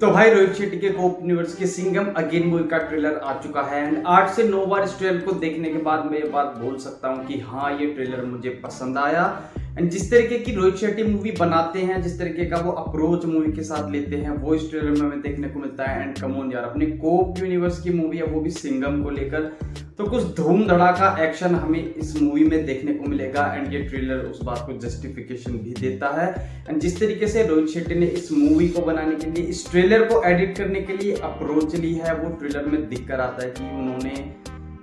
तो भाई रोहित शेट्टी के कोप यूनिवर्स के सिंघम अगेन मूवी का ट्रेलर आ चुका है एंड 8 से 9 बार इस ट्रेलर को देखने के बाद मैं ये बात बोल सकता हूँ कि हाँ ये ट्रेलर मुझे पसंद आया। एंड जिस तरीके की रोहित शेट्टी मूवी बनाते हैं, जिस तरीके का वो अप्रोच मूवी के साथ लेते हैं, वो इस ट्रेलर में हमें देखने को मिलता है। एंड कमोन यार, अपने कोप यूनिवर्स की मूवी है वो भी सिंघम को लेकर, तो कुछ धूम धड़ाका एक्शन हमें इस मूवी में देखने को मिलेगा। एंड ये ट्रेलर उस बात को जस्टिफिकेशन भी देता है। एंड जिस तरीके से रोहित शेट्टी ने इस मूवी को बनाने के लिए, इस ट्रेलर को एडिट करने के लिए अप्रोच ली है, वो ट्रेलर में दिख कर आता है कि उन्होंने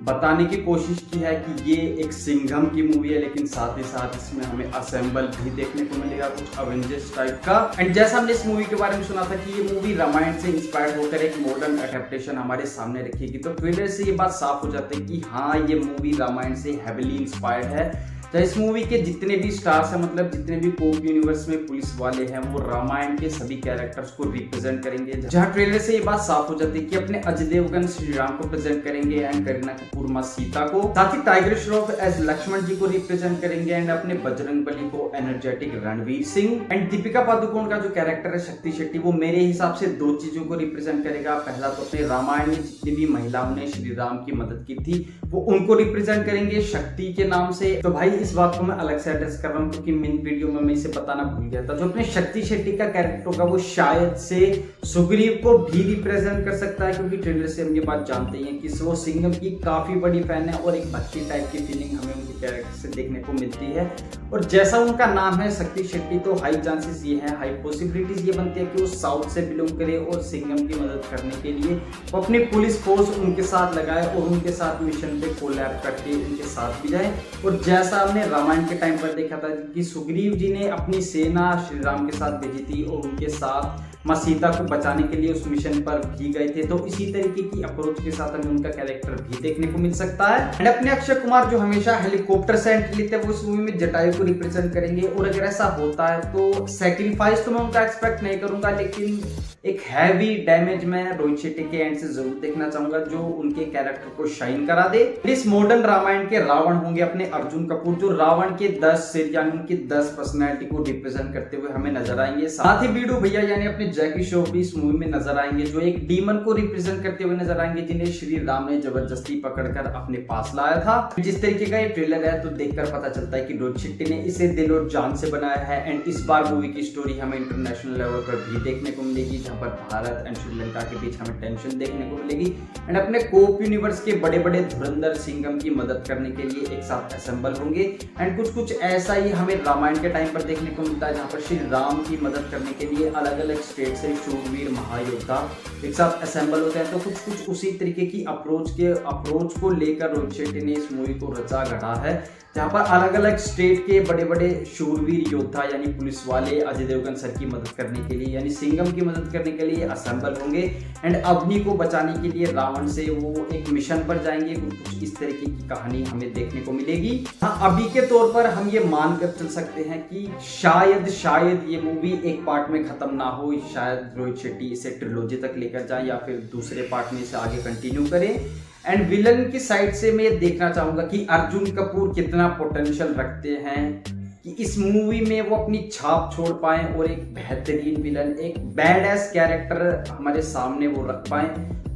बताने की कोशिश की है कि ये एक सिंघम की मूवी है, लेकिन साथ ही साथ इसमें हमें असेंबल भी देखने को मिलेगा, कुछ अवेंजर्स टाइप का। एंड जैसा हमने इस मूवी के बारे में सुना था कि ये मूवी रामायण से इंस्पायर्ड होकर एक मॉडर्न एडेप्टेशन हमारे सामने रखेगी, तो ट्रेलर से ये बात साफ हो जाती है कि हाँ ये मूवी रामायण से हेविली इंस्पायर्ड है। तो इस मूवी के जितने भी स्टार्स हैं, मतलब जितने भी कोप यूनिवर्स में पुलिस वाले हैं, वो रामायण के सभी कैरेक्टर्स को रिप्रेजेंट करेंगे। जहां ट्रेलर से ये बात साफ हो जाती है कि अपने अजय देवगन श्री राम को प्रेजेंट करेंगे एंड करीना कपूर मां सीता को, साथ ही टाइगर श्रॉफ एज लक्ष्मण जी को रिप्रेजेंट करेंगे एंड अपने बजरंगबली को एनर्जेटिक रणवीर सिंह। एंड दीपिका पादुकोण का जो कैरेक्टर है शक्ति शेट्टी, वो मेरे हिसाब से दो चीजों को रिप्रेजेंट करेगा। पहला तो अपने रामायण में जितनी भी महिलाओं ने श्री राम की मदद की थी, वो उनको रिप्रेजेंट करेंगे शक्ति के नाम से। तो भाई इस बात को मैं अलग से एड्रेस कर रहा हूँ क्योंकि मेन वीडियो में मैं इसे बताना भूल गया था। जो अपने शक्ति शेट्टी का कैरेक्टर होगा वो शायद से सुग्रीव को भी रिप्रेजेंट कर सकता है, क्योंकि ट्रेलर से हम ये बात जानते हैं कि वो सिंघम की काफी बड़ी फैन है और एक भक्ति टाइप की फीलिंग हमें उनके कैरेक्टर से देखने को मिलती है। और जैसा उनका नाम है शक्ति शेट्टी, तो हाई चांसेस ये है, हाई पॉसिबिलिटीज ये बनती है कि वो साउथ से बिलोंग करे और सिंघम की मदद करने के लिए वो अपनी पुलिस फोर्स उनके साथ लगाए और उनके साथ मिशन पे कोलैब करके उनके साथ भी जाए। और जैसा हमने रामायण के टाइम पर देखा था कि सुग्रीव जी ने अपनी सेना श्री राम के साथ भेजी थी और उनके साथ मां सीता को बचाने के लिए उस मिशन पर भी गए थे, तो इसी तरीके की अप्रोच के साथ हमें उनका कैरेक्टर भी देखने को मिल सकता है। एंड अपने अक्षय कुमार जो हमेशा हेलीकॉप्टर से एंट्री लेते हैं, वो इस मूवी में जटायु को रिप्रेजेंट करेंगे। और अगर ऐसा होता है तो सैक्रिफाइस तो मैं उनका एक्सपेक्ट नहीं करूंगा, लेकिन एक हैवी डैमेज मैं रोहित शेट्टी के एंड से जरूर देखना चाहूंगा जो उनके कैरेक्टर को शाइन करा दे। इस मॉडर्न रामायण के रावण होंगे अपने अर्जुन कपूर, जो रावण के 10 सिर यानी उनकी 10 पर्सनैलिटी को रिप्रेजेंट करते हुए हमें नजर आएंगे। साथ ही बीडू भैया यानी अपने जैकी श्रॉफ भी इस मूवी में नजर आएंगे, जो एक डीमन को रिप्रेजेंट करते हुए नजर आएंगे, जिन्हें श्री राम ने जबरदस्ती पकड़कर अपने पास लाया था। जिस तरीके का ये ट्रेलर है तो देखकर पता चलता है कि रोहित शेट्टी ने इसे दिल और जान से बनाया है। एंड इस बार मूवी की स्टोरी हमें इंटरनेशनल लेवल पर भी देखने को मिलेगी, जहां पर भारत एंड श्रीलंका के बीच हमें टेंशन देखने को मिलेगी। एंड अपने कोप यूनिवर्स के बड़े बड़े धुरंधर सिंघम की मदद करने के लिए एक साथ असेंबल होंगे। एंड कुछ ऐसा ही हमें रामायण के टाइम पर देखने को मिलता है, जहां पर श्री राम की मदद करने के लिए अलग अलग स्टेट से शूरवीर महायोद्धा एक साथ असेंबल होते हैं। तो कुछ उसी तरीके की अप्रोच को लेकर रोहित शेट्टी ने इस मूवी को रचा गढ़ा है, जहां पर अलग अलग स्टेट के बड़े बड़े शूरवीर योद्धा यानी पुलिस वाले अजय देवगन सर की मदद करने के लिए यानी सिंघम की मदद करने के लिए असेंबल होंगे। एंड अवनी को बचाने के लिए रावण से वो एक मिशन पर जाएंगे। कुछ इस तरीके की कहानी हमें देखने को मिलेगी। हाँ, अभी के तौर पर हम ये मानकर चल सकते हैं कि शायद ये मूवी एक पार्ट में खत्म ना हो, शायद रोहित शेट्टी इसे ट्रिलॉजी तक लेकर जाए या फिर दूसरे पार्ट में इसे आगे कंटिन्यू करें। एंड विलन की साइड से मैं देखना चाहूंगा कि अर्जुन कपूर कितना पोटेंशियल रखते हैं कि इस मूवी में वो अपनी छाप छोड़ पाए और एक बेहतरीन विलन, एक बैडएस कैरेक्टर हमारे सामने वो रख पाए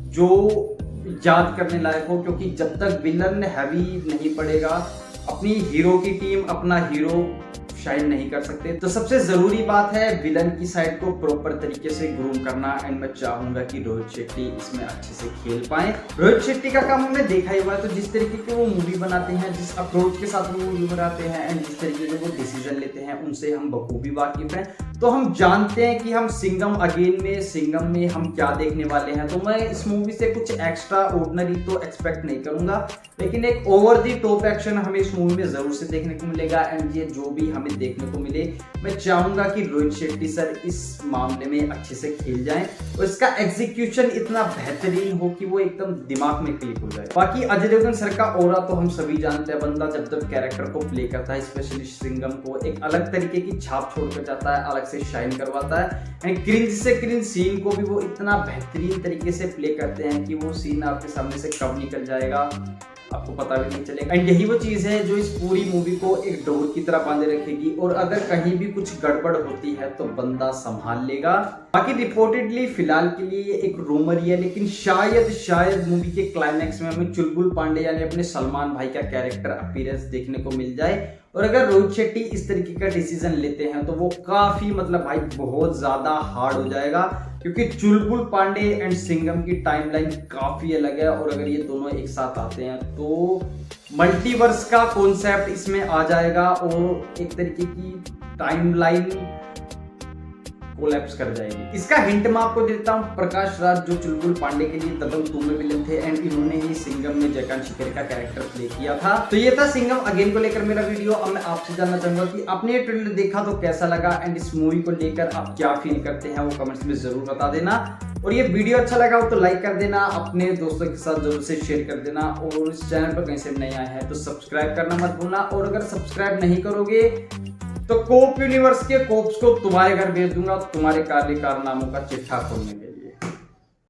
जो याद करने लायक हो। क्योंकि जब तक विलन हैवी नहीं पड़ेगा, अपनी हीरो की टीम अपना हीरो शाइन नहीं कर सकते। तो सबसे जरूरी बात है विलन की साइड को प्रॉपर तरीके से ग्रूम करना। एंड मैं चाहूंगा कि रोहित शेट्टी इसमें अच्छे से खेल पाए। रोहित शेट्टी का काम हमने देखा ही हुआ है, तो जिस तरीके की वो मूवी बनाते हैं, जिस अप्रोच के साथ वो मूवी बनाते हैं एंड जिस तरीके से वो डिसीजन लेते हैं, उनसे हम बखूबी वाकिफ हैं। तो हम जानते हैं कि हम सिंघम में हम क्या देखने वाले हैं। तो मैं इस मूवी से कुछ एक्स्ट्रा ऑर्डिनरी तो एक्सपेक्ट नहीं करूंगा, लेकिन एक ओवर दी टॉप एक्शन हमें इस मूवी में जरूर से देखने को मिलेगा। एंड ये जो भी हमें देखने को मिले, मैं चाहूंगा कि रोहित शेट्टी सर इस मामले में अच्छे से खेल जाएं और इसका एग्जीक्यूशन इतना बेहतरीन हो कि वो एकदम दिमाग में क्लिक हो जाए। बाकी अजय देवगन सर का ऑरा तो हम सभी जानते हैं, बंदा जब कैरेक्टर को प्ले करता है, स्पेशली सिंघम को, एक अलग तरीके की छाप छोड़कर जाता है, अलग से शाइन करवाता है। एंड क्रिंज से क्रिंज सीन को भी वो इतना बेहतरीन तरीके से प्ले करते हैं कि वो सीन आपके सामने से कब निकल जाएगा आपको पता भी नहीं चलेगा। एंड यही वो चीज़ है जो इस पूरी मूवी को एक डोर की तरह बांधे रखेगी, और अगर कहीं भी कुछ गड़बड़ होती है तो बंदा संभाल लेगा। बाकी रिपोर्टेडली फिलहाल के लिए ये एक रूमर ही है, लेकिन शायद मूवी के क्लाइमैक्स में हमें चुलबुल पांडे यानी अपने सलमान भाई का कैरेक्टर अपीयरेंस देखने को मिल जाए। और अगर रोहित शेट्टी इस तरीके का डिसीजन लेते हैं तो वो काफी मतलब भाई बहुत ज्यादा हार्ड हो जाएगा, क्योंकि चुलबुल पांडे एंड सिंघम की टाइमलाइन काफी अलग है। और अगर ये दोनों एक साथ आते हैं तो मल्टीवर्स का कॉन्सेप्ट इसमें आ जाएगा और एक तरीके की टाइमलाइन कोलैप्स कर जाएगी। इसका हिंट मैं आपको देता हूं, प्रकाश राज जो चुलबुल पांडे के लिए दबंग 2 में विलन थे एंड इन्होंने ही सिंघम में जयकांत शिकरे का कैरेक्टर प्ले किया था। तो ये था सिंघम अगेन को लेकर मेरा वीडियो। अब मैं आपसे जानना चाहूंगा कि आपने ये ट्रेलर देखा तो कैसा लगा, एंड इस मूवी को लेकर आप क्या फील करते हैं वो कमेंट्स में जरूर बता देना। और ये वीडियो अच्छा लगा हो तो लाइक कर देना, अपने दोस्तों के साथ जरूर से शेयर कर देना, और इस चैनल पर कहीं से नए आए हैं तो सब्सक्राइब करना मत भूलना। और अगर सब्सक्राइब नहीं करोगे तो कोप यूनिवर्स के कोप्स को तुम्हारे घर भेज दूंगा तुम्हारे कारनामों का चिट्ठा खोलने।